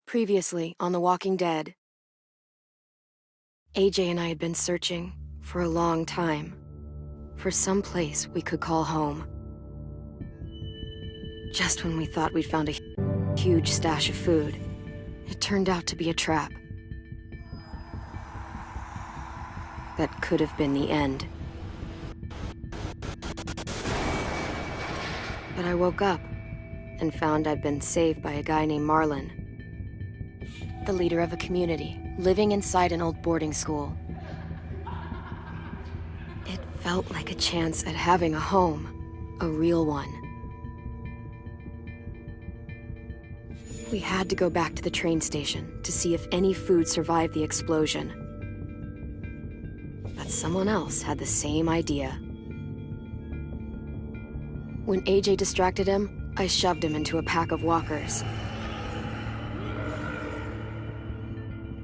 Previously on The Walking Dead. AJ and I had been searching for a long time for some place we could call home. Just when we thought we'd found a huge stash of food, it turned out to be a trap. That could have been the end. But I woke up and found I'd been saved by a guy named Marlon, the leader of a community living inside an old boarding school. It felt like a chance at having a home, a real one. We had to go back to the train station to see if any food survived the explosion. But someone else had the same idea. When AJ distracted him, I shoved him into a pack of walkers.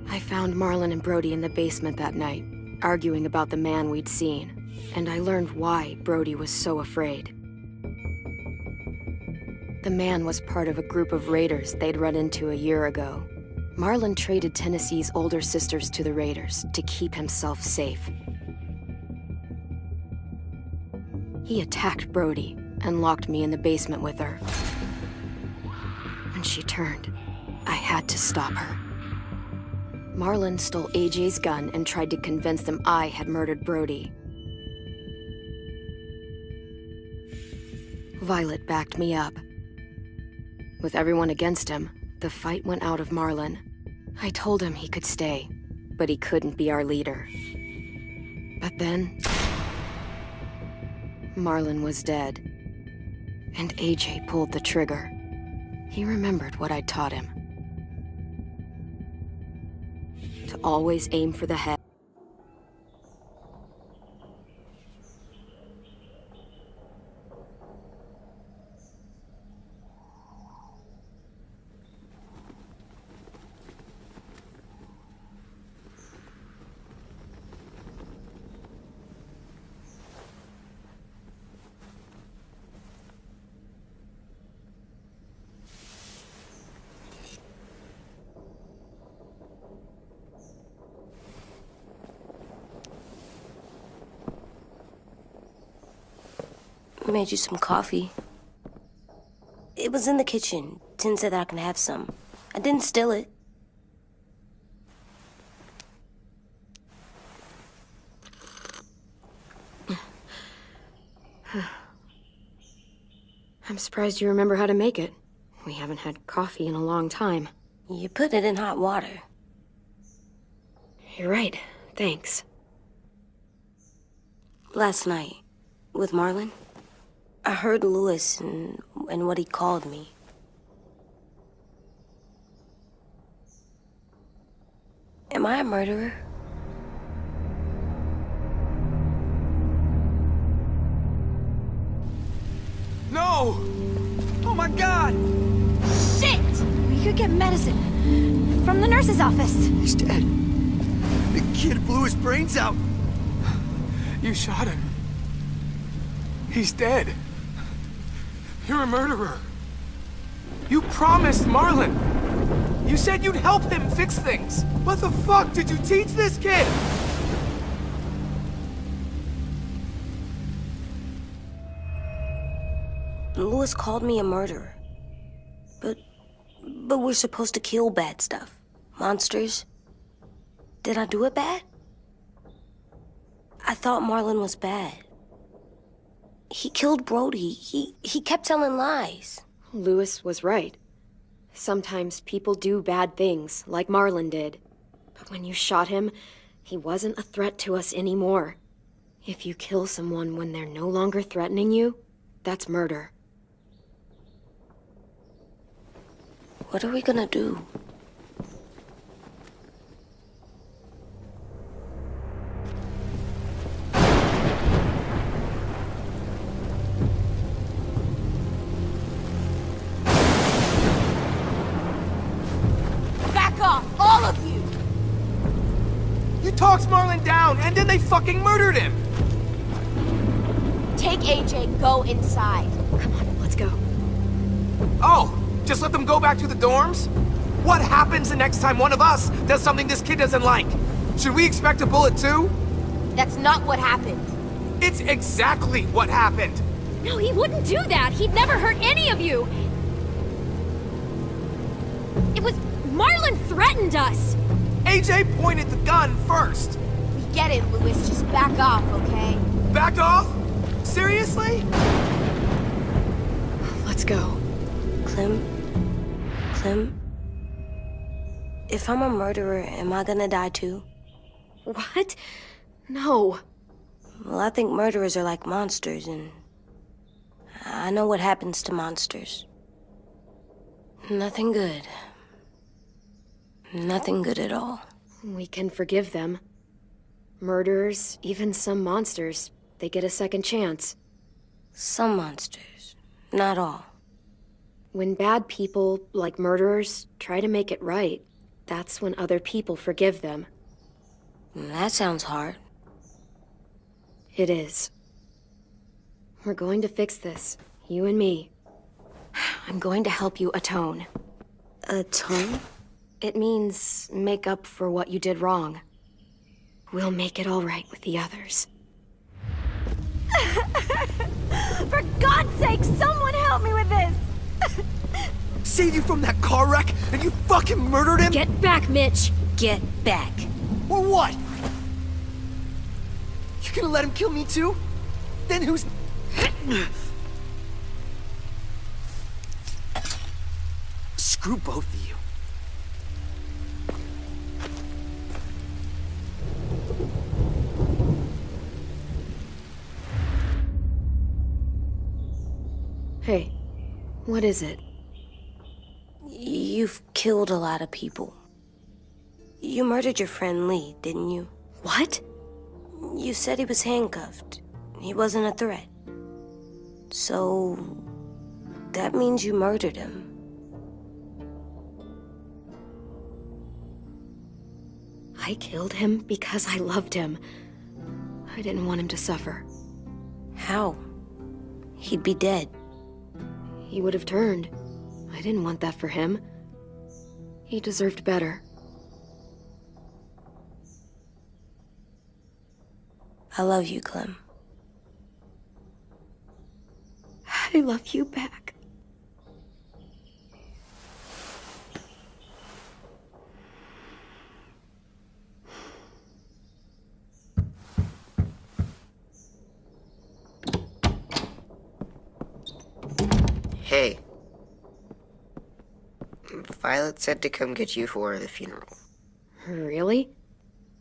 I found Marlon and Brody in the basement that night, arguing about the man we'd seen, and I learned why Brody was so afraid. The man was part of a group of raiders they'd run into a year ago. Marlon traded Tennessee's older sisters to the raiders to keep himself safe. He attacked Brody and locked me in the basement with her. When she turned, I had to stop her. Marlon stole AJ's gun and tried to convince them I had murdered Brody. Violet backed me up. With everyone against him, the fight went out of Marlon. I told him he could stay, but he couldn't be our leader. But then, Marlon was dead, and AJ pulled the trigger. He remembered what I'd taught him. To always aim for the head. I made you some coffee. It was in the kitchen. Tin said that I can have some. I didn't steal it. I'm surprised you remember how to make it. We haven't had coffee in a long time. You put it in hot water. You're right. Thanks. Last night, with Marlon, I heard Lewis and what he called me. Am I a murderer? No! Oh my God! Shit! We could get medicine from the nurse's office. He's dead. The kid blew his brains out. You shot him. He's dead. You're a murderer. You promised Marlon. You said you'd help him fix things. What the fuck did you teach this kid? Lewis called me a murderer. But we're supposed to kill bad stuff. Monsters. Did I do it bad? I thought Marlon was bad. He killed Brody. He kept telling lies. Lewis was right. Sometimes people do bad things, like Marlon did. But when you shot him, he wasn't a threat to us anymore. If you kill someone when they're no longer threatening you, that's murder. What are we gonna do? Back off, all of you! You talked Marlon down, and then they fucking murdered him! Take AJ, go inside. Come on, let's go. Oh, just let them go back to the dorms? What happens the next time one of us does something this kid doesn't like? Should we expect a bullet too? That's not what happened. It's exactly what happened. No, he wouldn't do that. He'd never hurt any of you. It was... Marlon threatened us. AJ pointed the gun first. We get it, Louis. Just back off, okay? Back off? Seriously? Let's go. Clem? If I'm a murderer, am I gonna die too? What? No. Well, I think murderers are like monsters, and I know what happens to monsters. Nothing good. Nothing good at all. We can forgive them. Murderers, even some monsters, they get a second chance. Some monsters, not all. When bad people, like murderers, try to make it right, that's when other people forgive them. That sounds hard. It is. We're going to fix this, you and me. I'm going to help you atone. Atone? It means make up for what you did wrong. We'll make it all right with the others. For God's sake, someone help me with this! Saved you from that car wreck, and you fucking murdered him? Get back, Mitch! Get back. Or what? You gonna let him kill me too? Then who's... Screw both of you. Hey, what is it? You've killed a lot of people. You murdered your friend Lee, didn't you? What? You said he was handcuffed. He wasn't a threat. So... that means you murdered him. I killed him because I loved him. I didn't want him to suffer. How? He'd be dead. He would have turned. I didn't want that for him. He deserved better. I love you, Clem. I love you back. Hey. Violet said to come get you for the funeral. Really?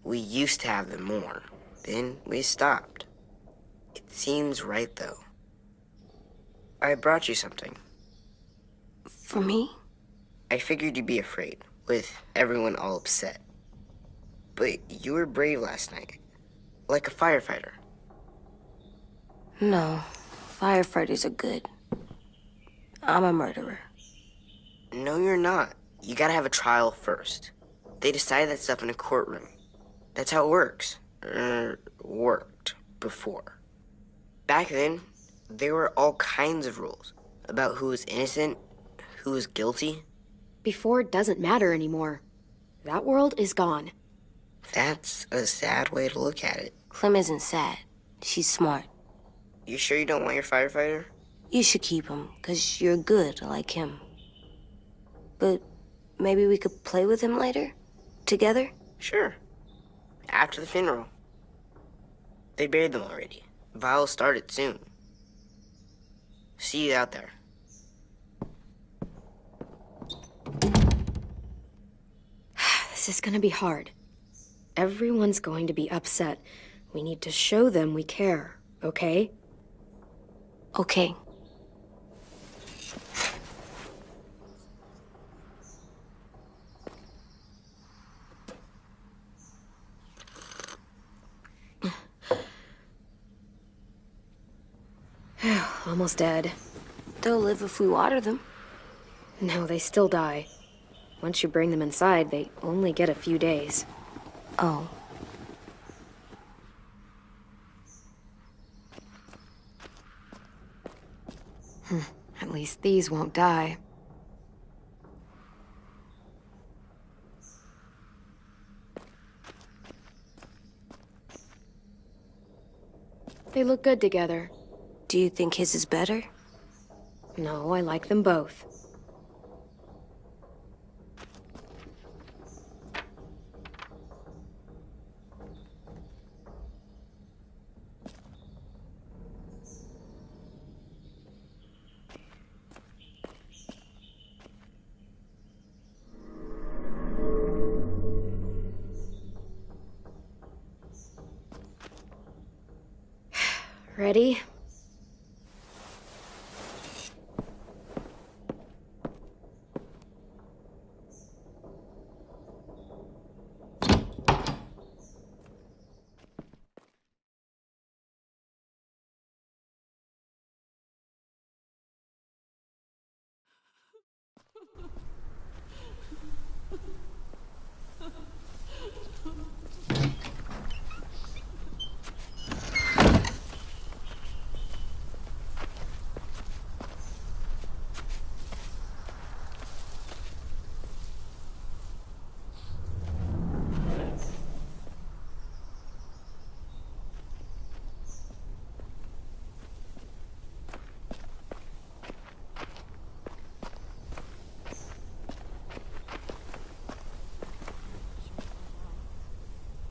We used to have them more. Then we stopped. It seems right, though. I brought you something. For me? I figured you'd be afraid, with everyone all upset. But you were brave last night. Like a firefighter. No. Firefighters are good. I'm a murderer. No, you're not. You gotta have a trial first. They decide that stuff in a courtroom. That's how it works. Worked before. Back then, there were all kinds of rules about who was innocent, who was guilty. Before doesn't matter anymore. That world is gone. That's a sad way to look at it. Clem isn't sad. She's smart. You sure you don't want your firefighter? You should keep him, 'cause you're good like him. But maybe we could play with him later? Together? Sure. After the funeral. They buried them already. Vile started soon. See you out there. This is gonna be hard. Everyone's going to be upset. We need to show them we care, okay? Okay. Almost dead. They'll live if we water them. No, they still die. Once you bring them inside, they only get a few days. Oh. At least these won't die. They look good together. Do you think his is better? No, I like them both. Ready?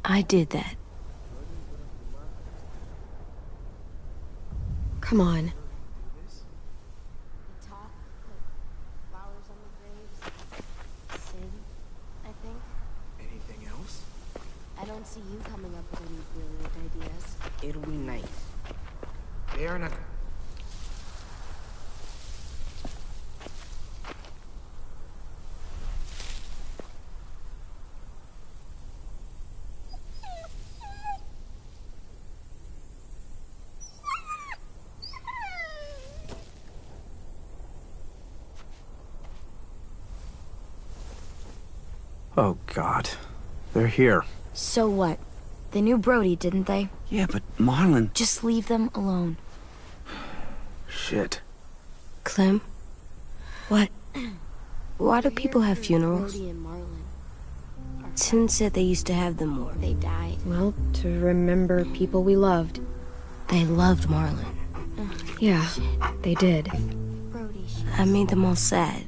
I did that. Come on. Talk, put flowers on the graves, sing, I think. Anything else? I don't see you coming up with any brilliant ideas. It'll be nice. They are not. Oh, God. They're here. So what? They knew Brody, didn't they? Yeah, but Marlon... Just leave them alone. Shit. Clem? What? Why do people have funerals? Brody and Marlon. Tin said they used to have them more. They died. Well, to remember people we loved. They loved Marlon. Yeah, they did. Brody, I made them all sad.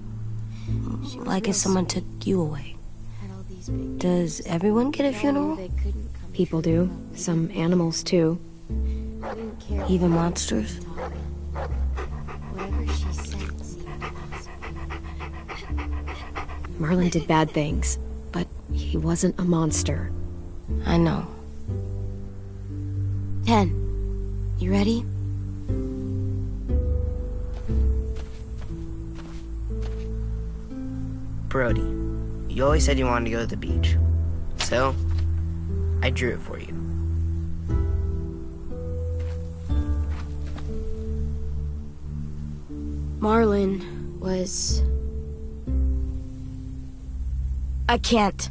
Like if someone took you away. had all these big Does everyone get a funeral? They couldn't come People do. Some animals, too. I didn't care. Even monsters? Whatever she said seemed possible. Marlon did bad things, but he wasn't a monster. I know. 10. You ready? Brody, you always said you wanted to go to the beach. So, I drew it for you. Marlon was... I can't.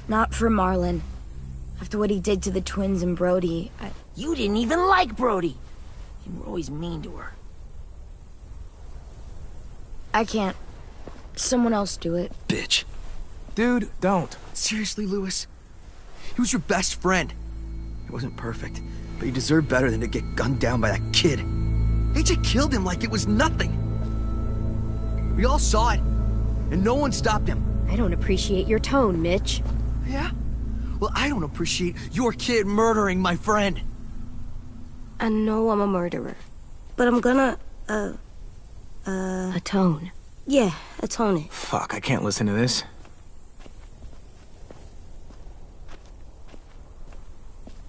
Not for Marlon. After what he did to the twins and Brody, You didn't even like Brody. You were always mean to her. I can't. Someone else do it. Bitch. Dude, don't. Seriously, Lewis? He was your best friend. He wasn't perfect, but he deserved better than to get gunned down by that kid. AJ killed him like it was nothing. We all saw it, and no one stopped him. I don't appreciate your tone, Mitch. Yeah? Well, I don't appreciate your kid murdering my friend. I know I'm a murderer. But I'm gonna, Atone. yeah, atone it. Fuck, I can't listen to this.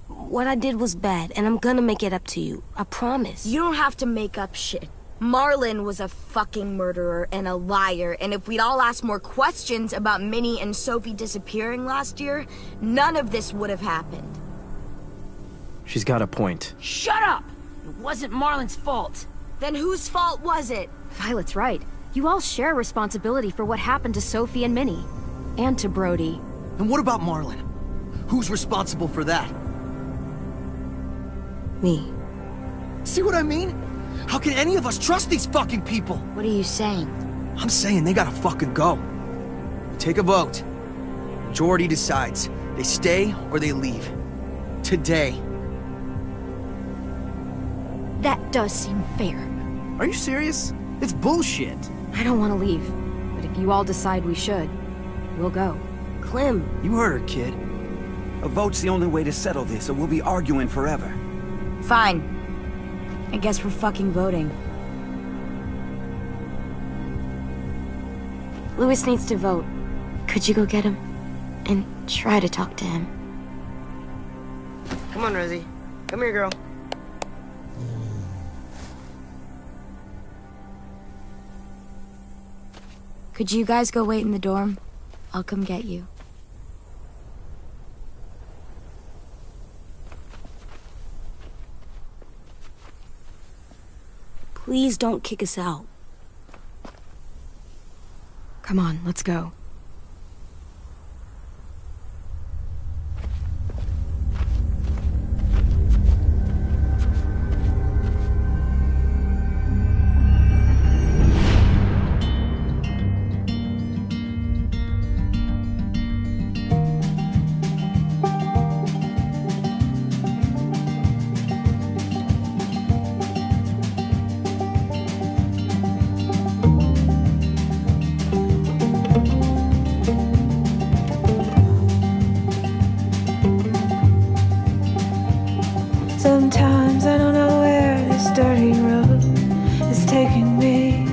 What I did was bad, and I'm gonna make it up to you. I promise. You don't have to make up shit. Marlon was a fucking murderer and a liar, and if we'd all asked more questions about Minnie and Sophie disappearing last year, none of this would have happened. She's got a point. Shut up! It wasn't Marlon's fault. Then whose fault was it? Violet's right. You all share responsibility for what happened to Sophie and Minnie. And to Brody. And what about Marlon? Who's responsible for that? Me. See what I mean? How can any of us trust these fucking people? What are you saying? I'm saying they gotta fucking go. We take a vote. Majority decides. They stay or they leave. Today. That does seem fair. Are you serious? It's bullshit. I don't want to leave, but if you all decide we should, we'll go. Clem, You heard her, kid. A vote's the only way to settle this, or we'll be arguing forever. Fine. I guess we're fucking voting. Louis needs to vote. Could you go get him? And try to talk to him. Come on, Rosie. Come here, girl. Could you guys go wait in the dorm? I'll come get you. Please don't kick us out. Come on, let's go. Sometimes I don't know where this dirty road is taking me.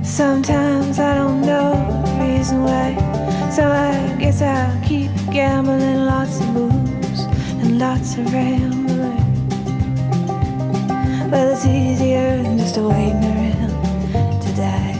Sometimes I don't know the reason why, so I guess I'll keep gambling, lots of moves and lots of rambling. Well, it's easier than just waiting around to die.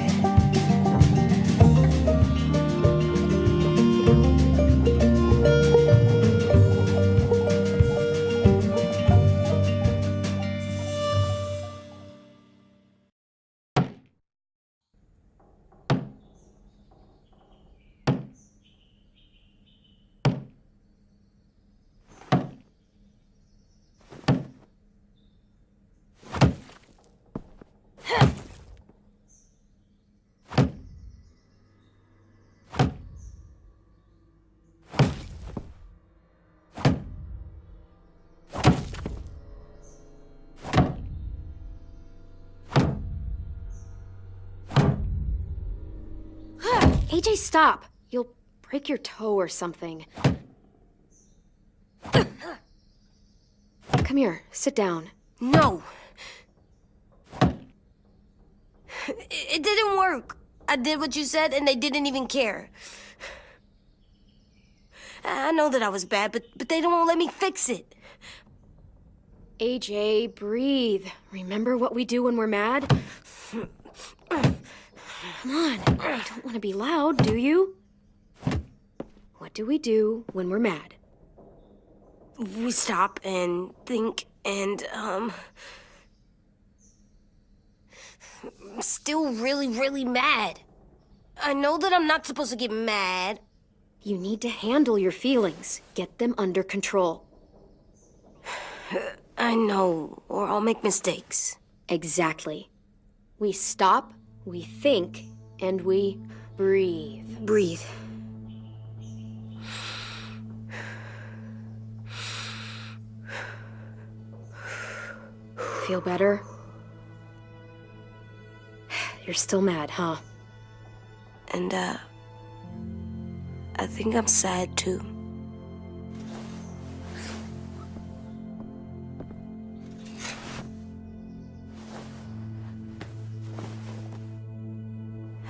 AJ, stop! You'll break your toe or something. Come here, sit down. No! It didn't work. I did what you said and they didn't even care. I know that I was bad, but they don't let me fix it. AJ, breathe. Remember what we do when we're mad? Come on, you don't want to be loud, do you? What do we do when we're mad? We stop and think and, I'm still really, really mad. I know that I'm not supposed to get mad. You need to handle your feelings. Get them under control. I know, or I'll make mistakes. Exactly. We stop, we think, and we breathe. Breathe. Feel better? You're still mad, huh? And, I think I'm sad too.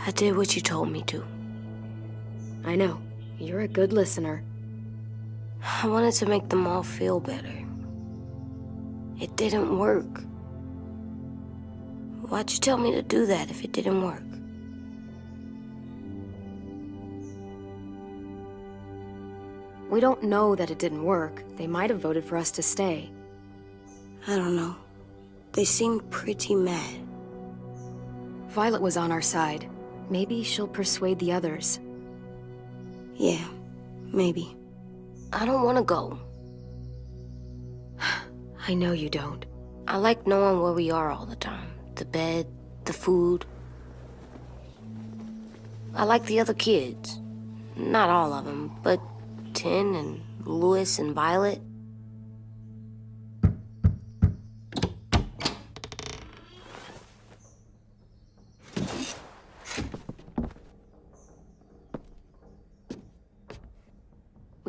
I did what you told me to. I know. You're a good listener. I wanted to make them all feel better. It didn't work. Why'd you tell me to do that if it didn't work? We don't know that it didn't work. They might have voted for us to stay. I don't know. They seemed pretty mad. Violet was on our side. Maybe she'll persuade the others. Yeah, maybe. I don't want to go. I know you don't. I like knowing where we are all the time. The bed, the food. I like the other kids. Not all of them, but Tin and Louis and Violet.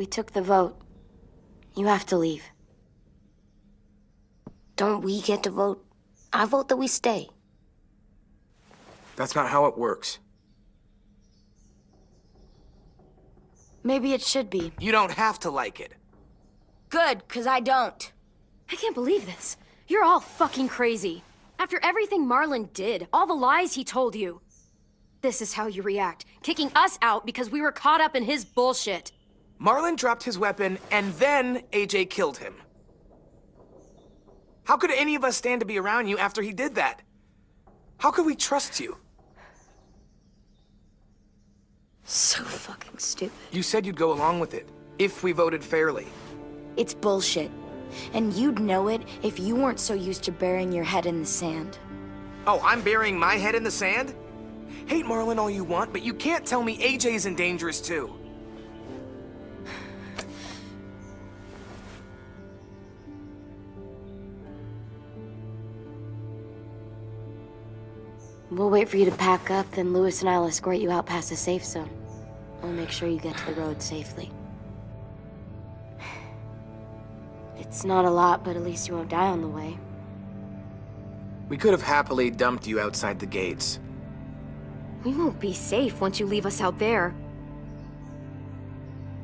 We took the vote. You have to leave. Don't we get to vote? I vote that we stay. That's not how it works. Maybe it should be. You don't have to like it. Good, 'cause I don't. I can't believe this. You're all fucking crazy. After everything Marlon did, all the lies he told you. This is how you react, kicking us out because we were caught up in his bullshit. Marlon dropped his weapon, and then AJ killed him. How could any of us stand to be around you after he did that? How could we trust you? So fucking stupid. You said you'd go along with it, if we voted fairly. It's bullshit. And you'd know it if you weren't so used to burying your head in the sand. Oh, I'm burying my head in the sand? Hate Marlon all you want, but you can't tell me AJ isn't dangerous too. We'll wait for you to pack up, then Lewis and I'll escort you out past the safe zone. We'll make sure you get to the road safely. It's not a lot, but at least you won't die on the way. We could have happily dumped you outside the gates. We won't be safe once you leave us out there.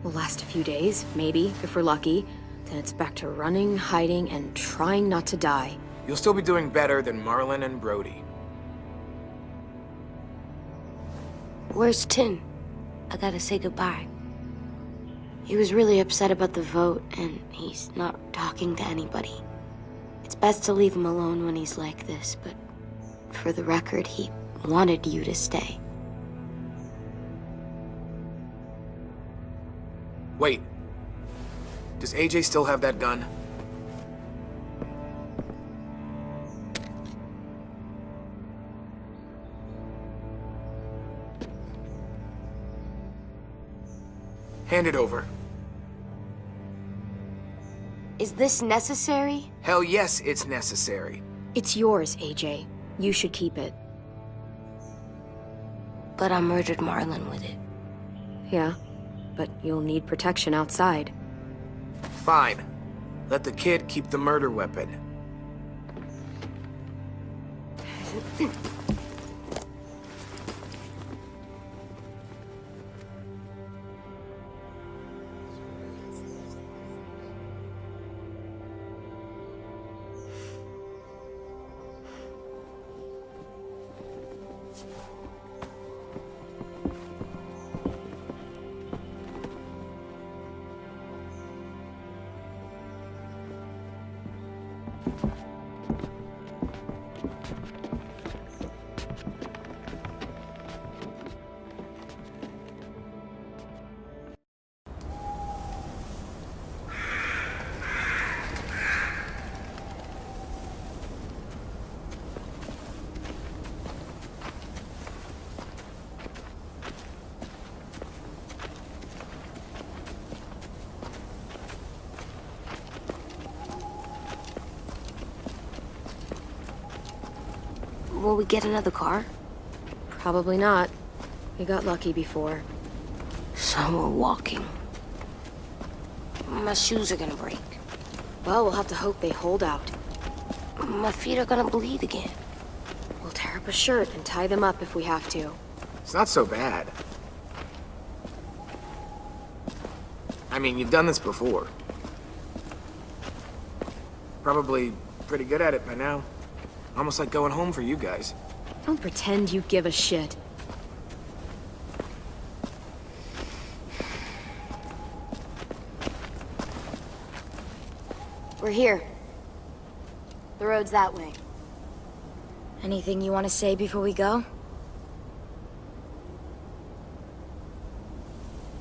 We'll last a few days, maybe, if we're lucky. Then it's back to running, hiding, and trying not to die. You'll still be doing better than Marlon and Brody. Where's Tin? I gotta say goodbye. He was really upset about the vote, and he's not talking to anybody. It's best to leave him alone when he's like this, but for the record, he wanted you to stay. Wait. Does AJ still have that gun? Hand it over. Is this necessary? Hell yes, it's necessary. It's yours, AJ. You should keep it. But I murdered Marlon with it. Yeah, but you'll need protection outside. Fine. Let the kid keep the murder weapon. Will we get another car? Probably not. We got lucky before. So we're walking. My shoes are gonna break. Well, we'll have to hope they hold out. My feet are gonna bleed again. We'll tear up a shirt and tie them up if we have to. It's not so bad. I mean, you've done this before. Probably pretty good at it by now. Almost like going home for you guys. Don't pretend you give a shit. We're here. The road's that way. Anything you want to say before we go?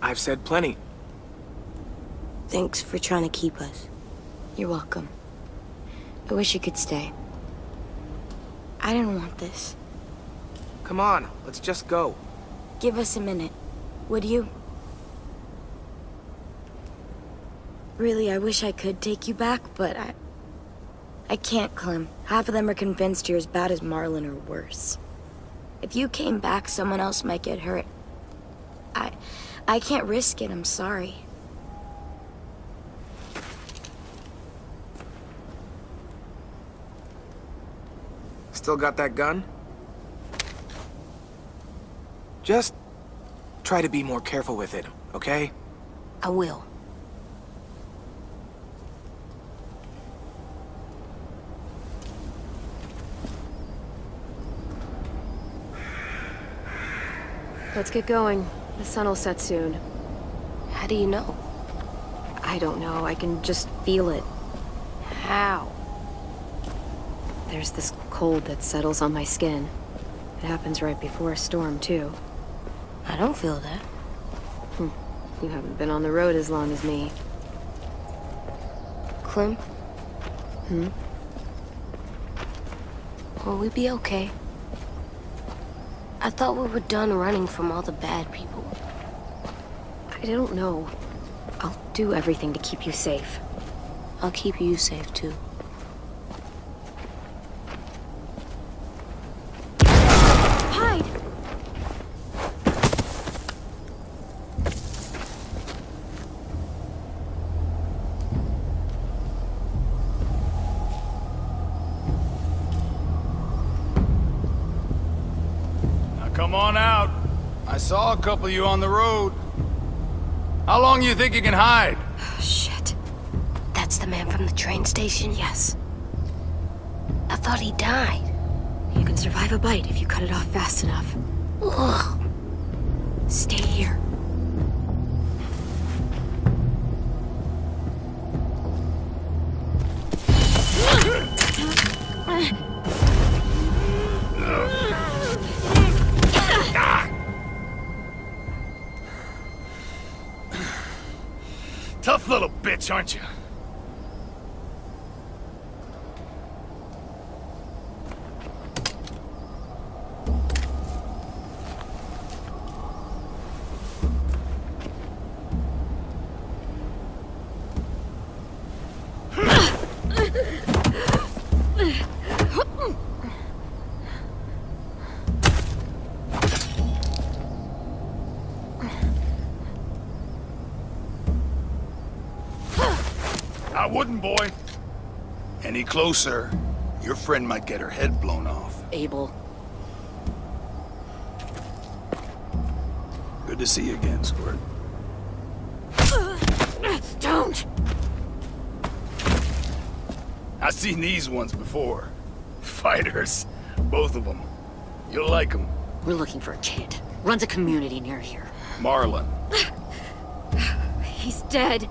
I've said plenty. Thanks for trying to keep us. You're welcome. I wish you could stay. I didn't want this. Come on, let's just go. Give us a minute, would you? Really, I wish I could take you back, but I can't, Clem. Half of them are convinced you're as bad as Marlon or worse. If you came back, someone else might get hurt. I can't risk it, I'm sorry. Still got that gun? Just try to be more careful with it, okay? I will. Let's get going. The sun will set soon. How do you know? I don't know, I can just feel it. How? There's this cold that settles on my skin. It happens right before a storm, too. I don't feel that. You haven't been on the road as long as me. Clem? Will we be okay? I thought we were done running from all the bad people. I don't know. I'll do everything to keep you safe. I'll keep you safe, too. Hide! Now come on out. I saw a couple of you on the road. How long you think you can hide? Shit. That's the man from the train station? Yes. I thought he died. You can survive a bite if you cut it off fast enough. Ugh. Stay here. Tough little bitch, aren't you? I wouldn't, boy. Any closer, your friend might get her head blown off. Abel. Good to see you again, Squirt. Don't! I've seen these ones before. Fighters. Both of them. You'll like them. We're looking for a kid. Runs a community near here. Marlon. He's dead.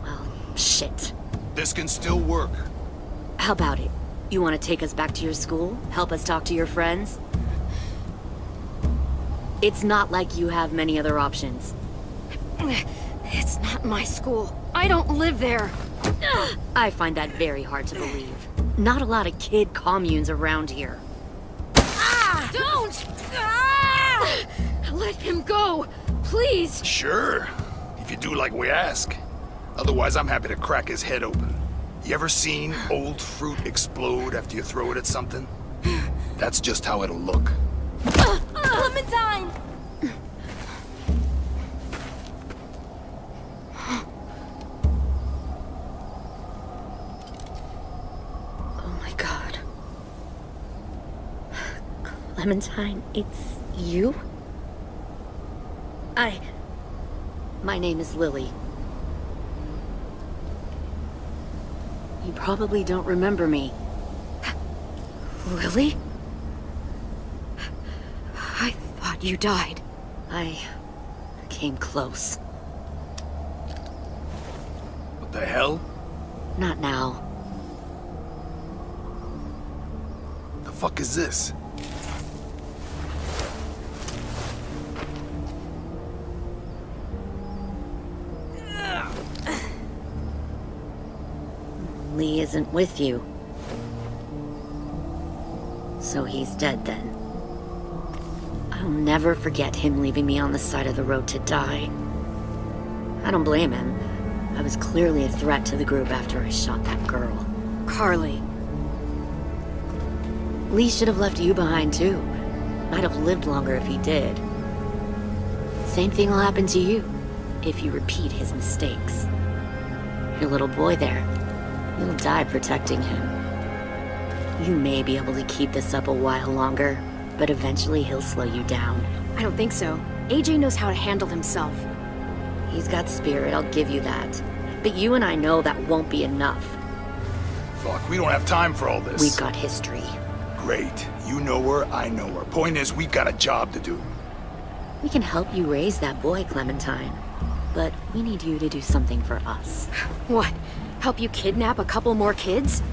Well, shit. This can still work. How about it? You want to take us back to your school? Help us talk to your friends? It's not like you have many other options. It's not my school. I don't live there. I find that very hard to believe. Not a lot of kid communes around here. Don't! Let him go, please. Sure. If you do like we ask. Otherwise, I'm happy to crack his head open. You ever seen old fruit explode after you throw it at something? That's just how it'll look. Clementine! Oh my god. Clementine, it's you? My name is Lily. You probably don't remember me. Lily? I thought you died. I came close. What the hell? Not now. The fuck is this? Lee isn't with you. So he's dead then. I'll never forget him leaving me on the side of the road to die. I don't blame him. I was clearly a threat to the group after I shot that girl. Carly. Lee should have left you behind too. Might have lived longer if he did. Same thing will happen to you, if you repeat his mistakes. Your little boy there, you'll die protecting him. You may be able to keep this up a while longer, but eventually he'll slow you down. I don't think so. AJ knows how to handle himself. He's got spirit, I'll give you that. But you and I know that won't be enough. Fuck, we don't have time for all this. We've got history. Great. You know her, I know her. Point is, we've got a job to do. We can help you raise that boy, Clementine. But we need you to do something for us. What? Help you kidnap a couple more kids?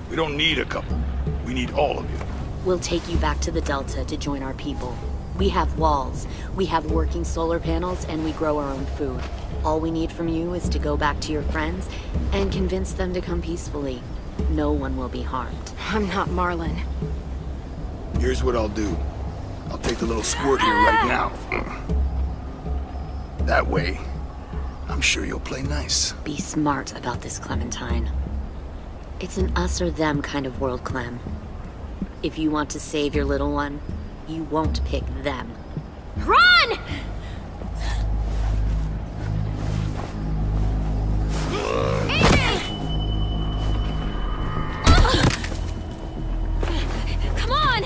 We don't need a couple. We need all of you. We'll take you back to the Delta to join our people. We have walls, we have working solar panels, and we grow our own food. All we need from you is to go back to your friends and convince them to come peacefully. No one will be harmed. I'm not Marlon. Here's what I'll do. I'll take the little squirt here right now. That way, I'm sure you'll play nice. Be smart about this, Clementine. It's an us or them kind of world, Clem. If you want to save your little one, you won't pick them. Run! Come on!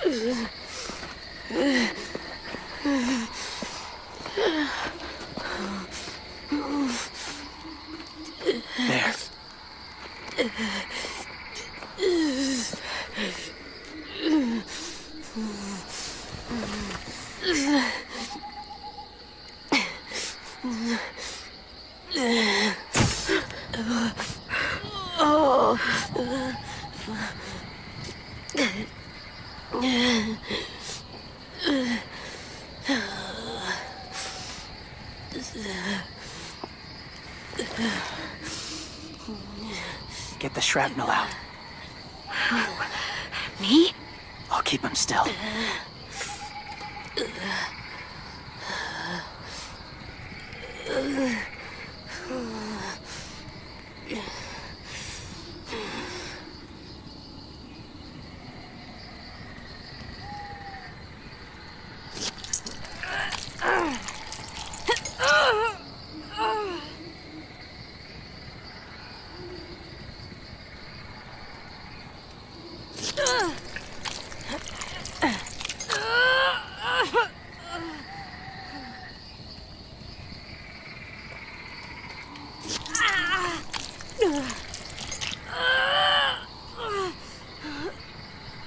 There. Get the shrapnel out. Me? I'll keep him still.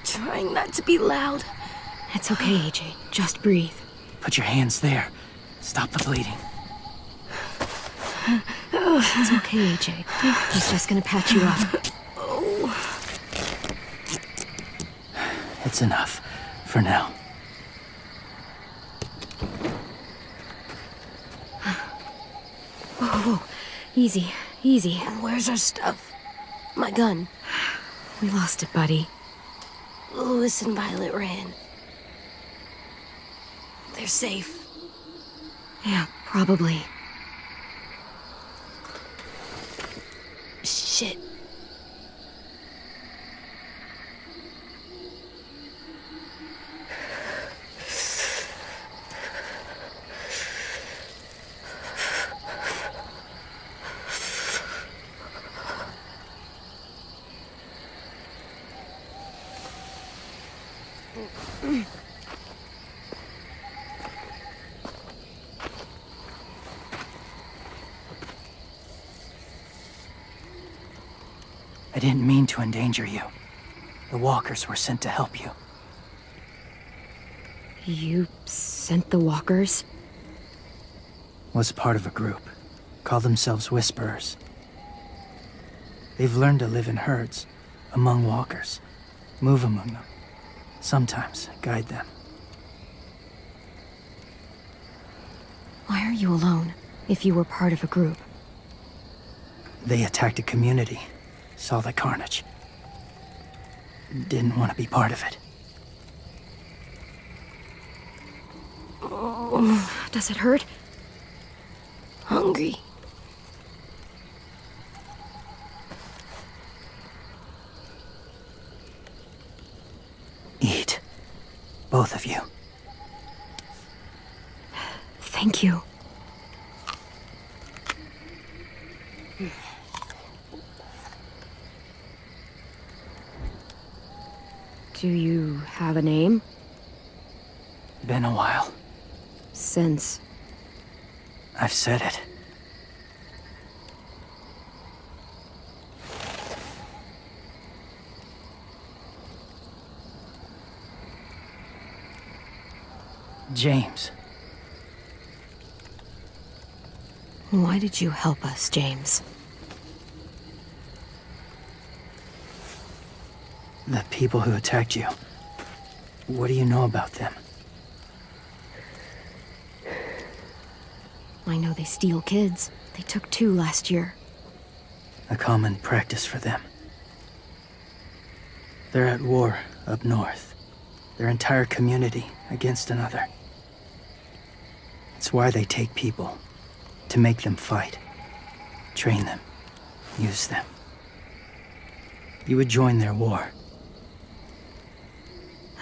Trying not to be loud. It's okay, AJ. Just breathe. Put your hands there. Stop the bleeding. It's okay, AJ. He's just gonna patch you up. It's enough. For now. Whoa. Easy, easy. Where's our stuff? My gun. We lost it, buddy. Louis and Violet ran. They're safe. Yeah, probably. Shit. I didn't mean to endanger you. The walkers were sent to help you. You sent the walkers? Was part of a group. Call themselves Whisperers. They've learned to live in herds, among walkers. Move among them. Sometimes guide them. Why are you alone, if you were part of a group? They attacked a community. Saw the carnage. Didn't want to be part of it. Does it hurt? Hungry. Eat. Both of you. Thank you. Do you have a name? Been a while. Since... I've said it. James. Why did you help us, James? The people who attacked you. What do you know about them? I know they steal kids. They took 2 last year. A common practice for them. They're at war up north. Their entire community against another. It's why they take people. To make them fight. Train them. Use them. You would join their war.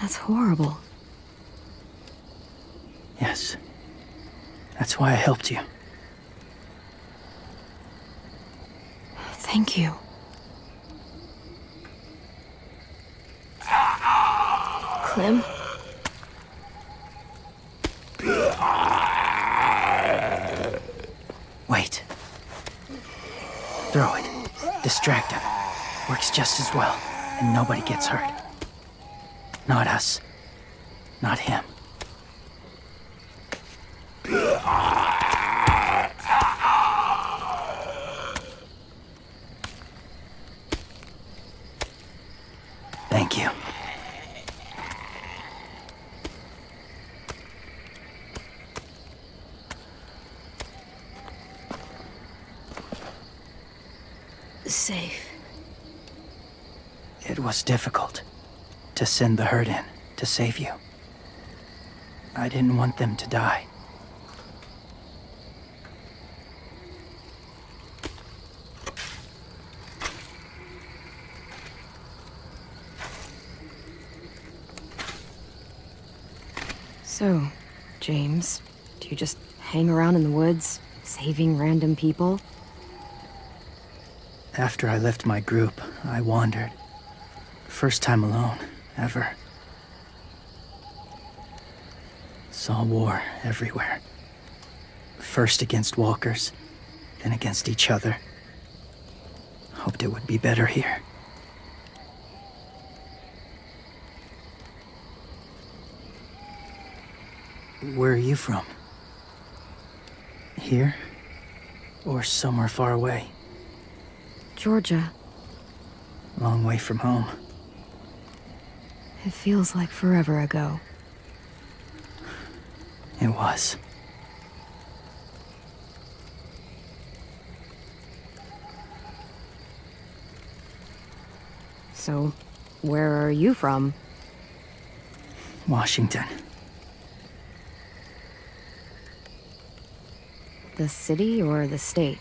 That's horrible. Yes. That's why I helped you. Thank you. Clem? Wait. Throw it. Distract him. Works just as well, and nobody gets hurt. Not us. Not him. Thank you. Safe. It was difficult to send the herd in to save you. I didn't want them to die. So, James, do you just hang around in the woods, saving random people? After I left my group, I wandered. First time alone, ever. Saw war everywhere. First against walkers, then against each other. Hoped it would be better here. Where are you from? Here? Or somewhere far away? Georgia. Long way from home. It feels like forever ago. It was. So, where are you from? Washington. The city or the state?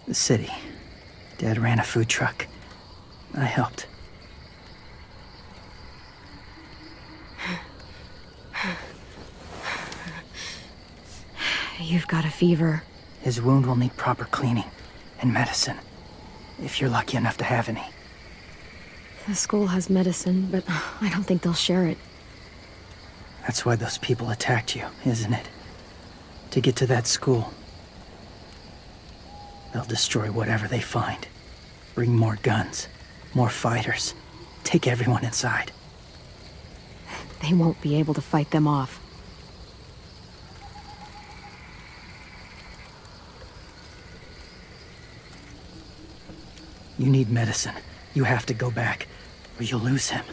The city. Dad ran a food truck. I helped. You've got a fever. His wound will need proper cleaning and medicine, if you're lucky enough to have any. The school has medicine, but I don't think they'll share it. That's why those people attacked you, isn't it? To get to that school. They'll destroy whatever they find. Bring more guns, more fighters. Take everyone inside. They won't be able to fight them off. You need medicine. You have to go back, or you'll lose him.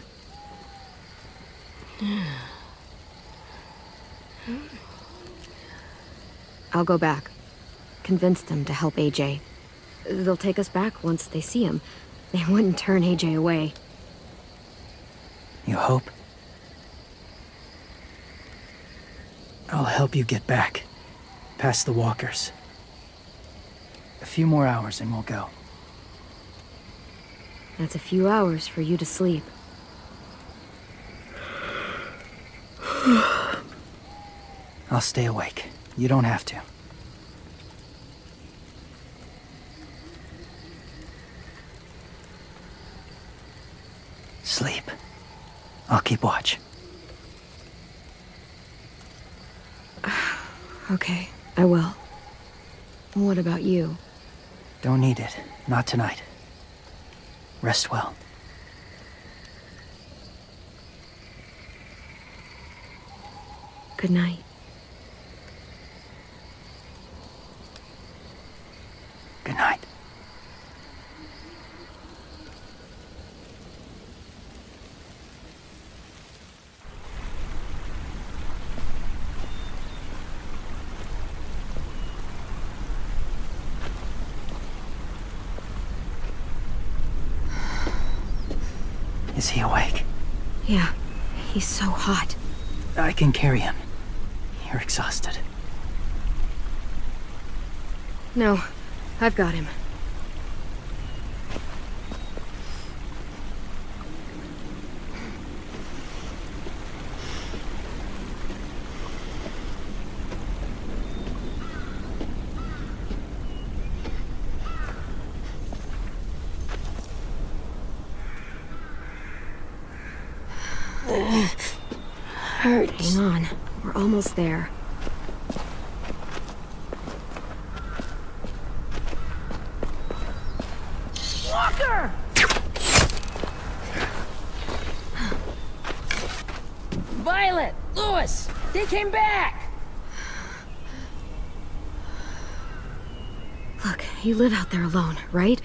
I'll go back. Convince them to help AJ. They'll take us back once they see him. They wouldn't turn AJ away. You hope? I'll help you get back. Past the walkers. A few more hours and we'll go. That's a few hours for you to sleep. I'll stay awake. You don't have to. Sleep. I'll keep watch. Okay, I will. What about you? Don't need it. Not tonight. Rest well. Good night. Good night. Is he awake? Yeah, he's so hot. I can carry him. You're exhausted. No, I've got him. Hurts. Hang on. We're almost there. Walker! Violet! Lewis! They came back! Look, you live out there alone, right?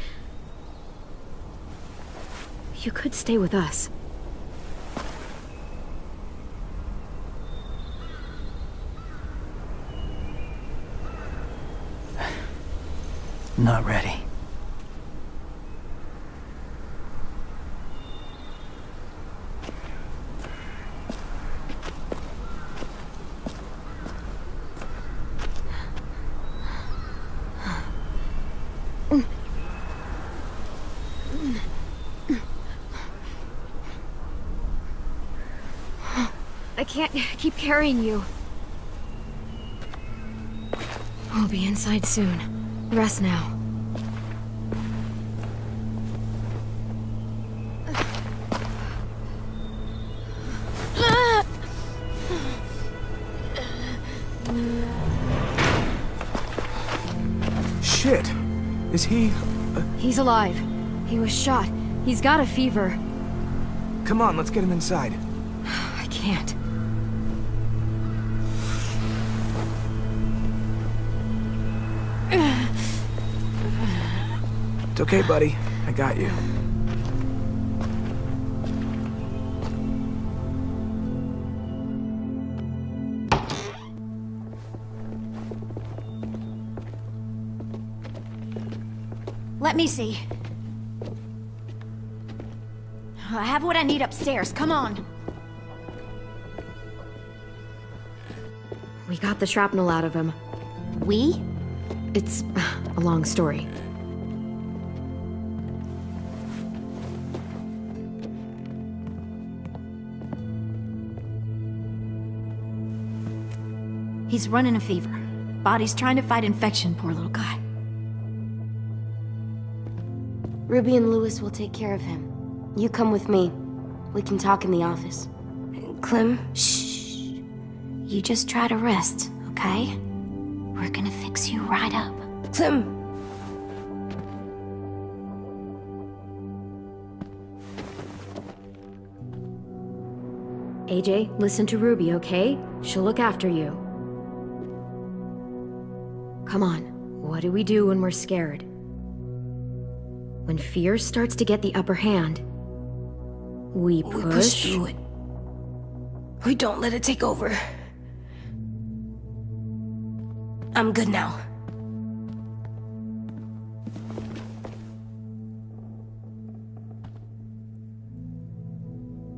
You could stay with us. Not ready. I can't keep carrying you. We'll be inside soon. Rest now. Shit. Is he... He's alive. He was shot. He's got a fever. Come on, let's get him inside. I can't. It's okay, buddy. I got you. Let me see. I have what I need upstairs. Come on. We got the shrapnel out of him. We? It's a long story. He's running a fever. Body's trying to fight infection, poor little guy. Ruby and Lewis will take care of him. You come with me. We can talk in the office. Clem? Shh. You just try to rest, okay? We're gonna fix you right up. Clem! AJ, listen to Ruby, okay? She'll look after you. Come on. What do we do when we're scared? When fear starts to get the upper hand, we push... We push through it. We don't let it take over. I'm good now.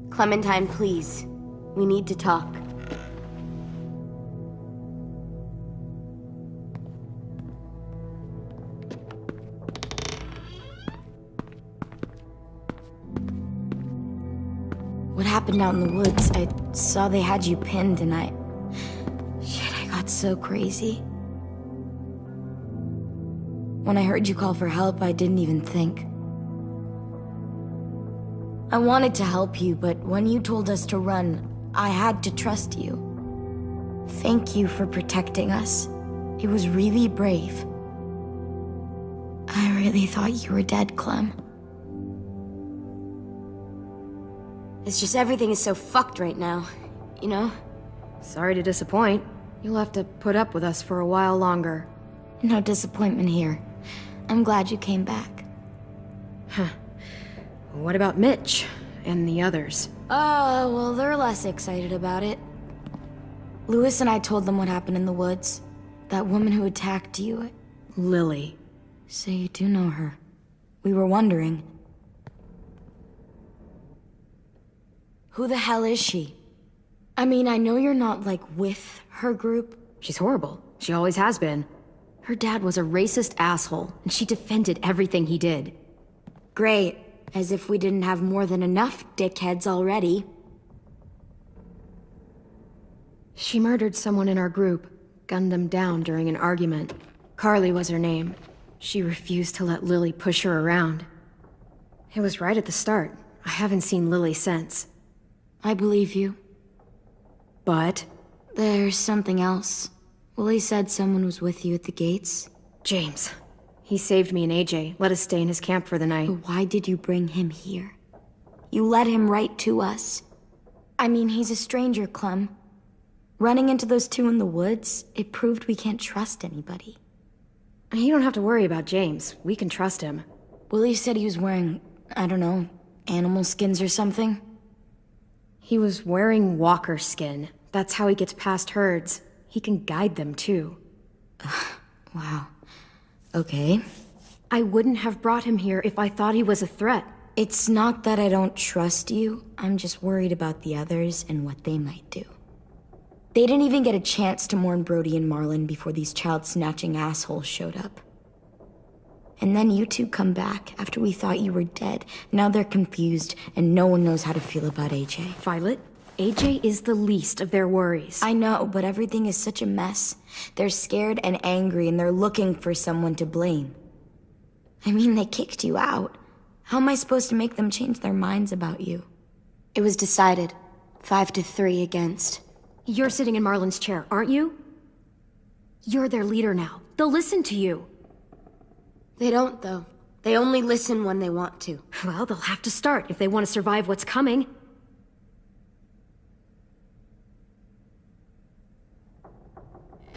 Clementine, please. We need to talk. What happened out in the woods? I saw they had you pinned and Shit, I got so crazy. When I heard you call for help, I didn't even think. I wanted to help you, but when you told us to run, I had to trust you. Thank you for protecting us. It was really brave. I really thought you were dead, Clem. It's just everything is so fucked right now, you know? Sorry to disappoint. You'll have to put up with us for a while longer. No disappointment here. I'm glad you came back. Huh. What about Mitch and the others? Oh, well, they're less excited about it. Lewis and I told them what happened in the woods. That woman who attacked you. Lily. So you do know her. We were wondering. Who the hell is she? I mean, I know you're not, like, with her group. She's horrible. She always has been. Her dad was a racist asshole, and she defended everything he did. Great. As if we didn't have more than enough dickheads already. She murdered someone in our group, gunned them down during an argument. Carly was her name. She refused to let Lily push her around. It was right at the start. I haven't seen Lily since. I believe you. But There's something else. Willie said someone was with you at the gates. James. He saved me and AJ, let us stay in his camp for the night. But why did you bring him here? You led him right to us. I mean, he's a stranger, Clem. Running into those two in the woods, it proved we can't trust anybody. You don't have to worry about James. We can trust him. Willie said he was wearing, I don't know, animal skins or something. He was wearing walker skin. That's how he gets past herds. He can guide them, too. Wow. Okay. I wouldn't have brought him here if I thought he was a threat. It's not that I don't trust you. I'm just worried about the others and what they might do. They didn't even get a chance to mourn Brody and Marlon before these child-snatching assholes showed up. And then you two come back after we thought you were dead. Now they're confused, and no one knows how to feel about AJ. Violet, AJ is the least of their worries. I know, but everything is such a mess. They're scared and angry, and they're looking for someone to blame. I mean, they kicked you out. How am I supposed to make them change their minds about you? It was decided. 5-3 against. You're sitting in Marlon's chair, aren't you? You're their leader now. They'll listen to you. They don't, though. They only listen when they want to. Well, they'll have to start if they want to survive what's coming.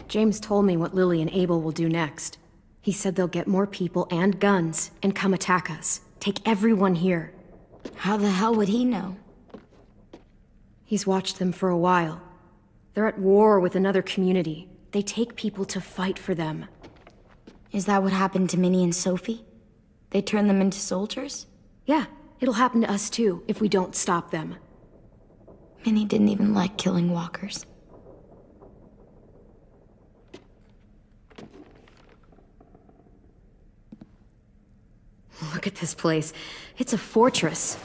James told me what Lily and Abel will do next. He said they'll get more people and guns and come attack us. Take everyone here. How the hell would he know? He's watched them for a while. They're at war with another community. They take people to fight for them. Is that what happened to Minnie and Sophie? They turned them into soldiers? Yeah, it'll happen to us too if we don't stop them. Minnie didn't even like killing walkers. Look at this place. It's a fortress.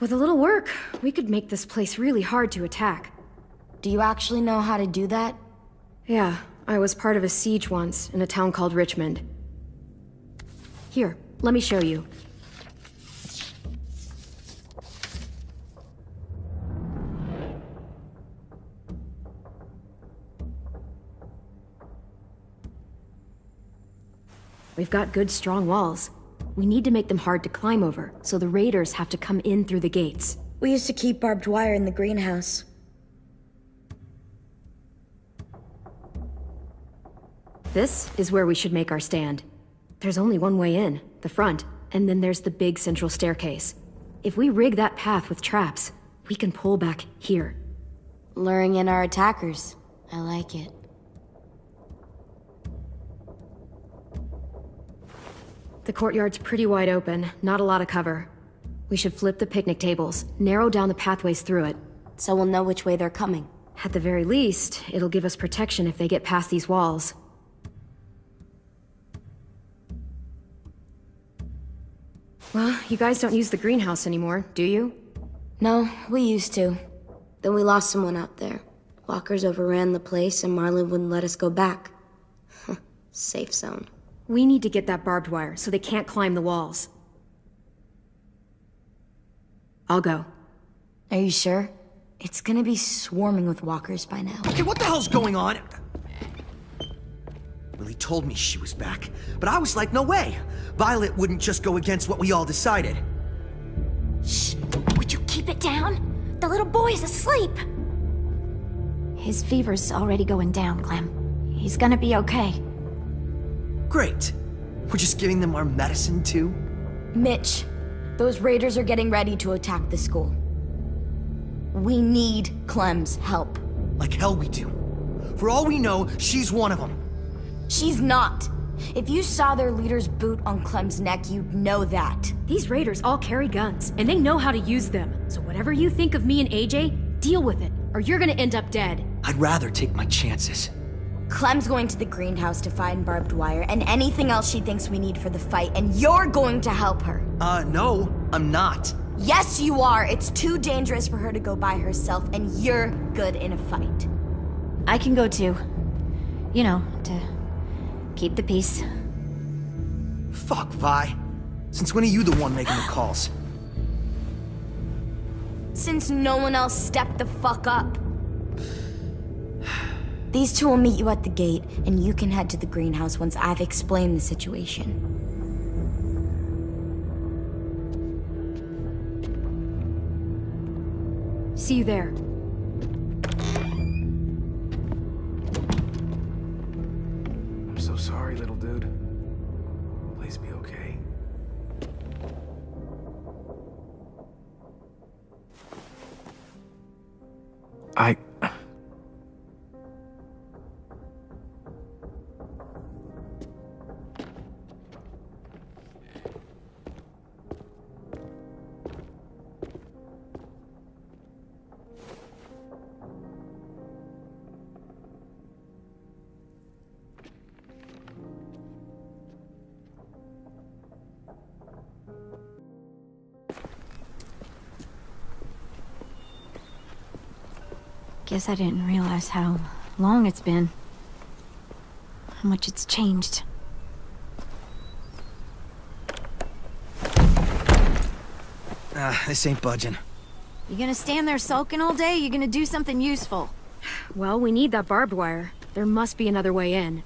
With a little work, we could make this place really hard to attack. Do you actually know how to do that? Yeah, I was part of a siege once in a town called Richmond. Here, let me show you. We've got good, strong walls. We need to make them hard to climb over, so the raiders have to come in through the gates. We used to keep barbed wire in the greenhouse. This is where we should make our stand. There's only one way in, the front, and then there's the big central staircase. If we rig that path with traps, we can pull back here. Luring in our attackers. I like it. The courtyard's pretty wide open, not a lot of cover. We should flip the picnic tables, narrow down the pathways through it. So we'll know which way they're coming. At the very least, it'll give us protection if they get past these walls. Well, you guys don't use the greenhouse anymore, do you? No, we used to. Then we lost someone out there. Walkers overran the place and Marlon wouldn't let us go back. Safe zone. We need to get that barbed wire so they can't climb the walls. I'll go. Are you sure? It's gonna be swarming with walkers by now. Okay, what the hell's going on? Lily told me she was back, but I was like, no way. Violet wouldn't just go against what we all decided. Shh! Would you keep it down? The little boy's asleep! His fever's already going down, Clem. He's gonna be okay. Great. We're just giving them our medicine, too? Mitch, those raiders are getting ready to attack the school. We need Clem's help. Like hell we do. For all we know, she's one of them. She's not. If you saw their leader's boot on Clem's neck, you'd know that. These raiders all carry guns, and they know how to use them. So whatever you think of me and AJ, deal with it, or you're gonna end up dead. I'd rather take my chances. Clem's going to the greenhouse to find barbed wire and anything else she thinks we need for the fight, and you're going to help her. No, I'm not. Yes, you are. It's too dangerous for her to go by herself, and you're good in a fight. I can go too. You know, to keep the peace. Fuck, Vi. Since when are you the one making the calls? Since no one else stepped the fuck up. These two will meet you at the gate, and you can head to the greenhouse once I've explained the situation. See you there. I'm so sorry, little dude. Please be okay. Guess I didn't realize how long it's been. How much it's changed. This ain't budging. You gonna stand there sulking all day? You gonna do something useful? Well, we need that barbed wire. There must be another way in.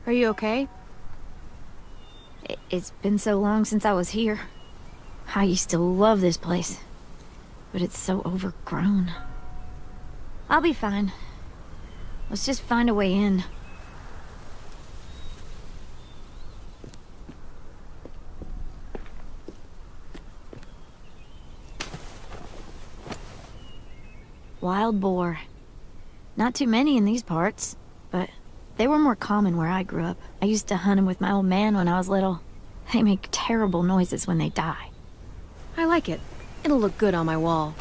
Are you okay? It's been so long since I was here. I used to love this place. But it's so overgrown. I'll be fine. Let's just find a way in. Wild boar. Not too many in these parts, but they were more common where I grew up. I used to hunt them with my old man when I was little. They make terrible noises when they die. I like it. It'll look good on my wall.